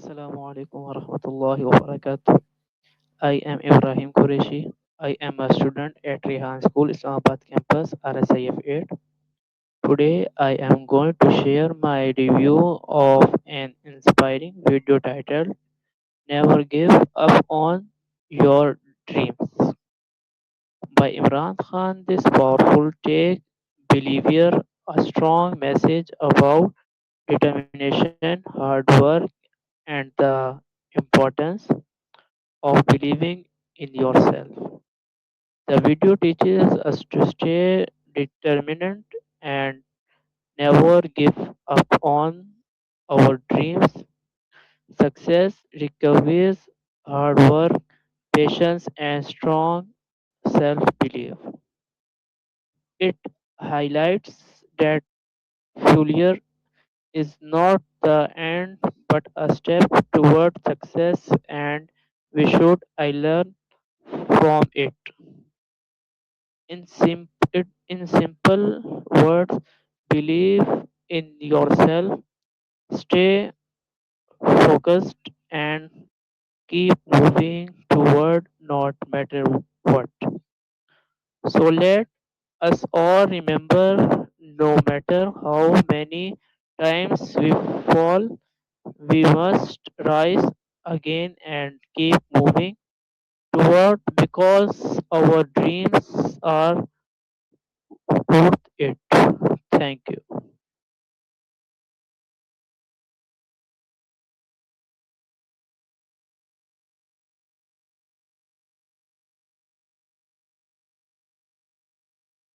Assalamu alaikum wa rahmatullahi wa barakatuh. I am Ibrahim Qureshi. I am a student at Rehan School, Islamabad campus, RSIF 8. Today, I am going to share my review of an inspiring video titled Never Give Up on Your Dreams by Imran Khan. This powerful take believer a strong message about determination, hard work, and the importance of believing in yourself. The video teaches us to stay determined and never give up on our dreams. Success requires hard work, patience, and strong self belief. It highlights that failure is not the end but a step toward success, and we should I learn from it. In simple words, believe in yourself, stay focused, and keep moving toward not matter what. So let us all remember no matter how many times we fall, we must rise again and keep moving toward because our dreams are worth it. Thank you.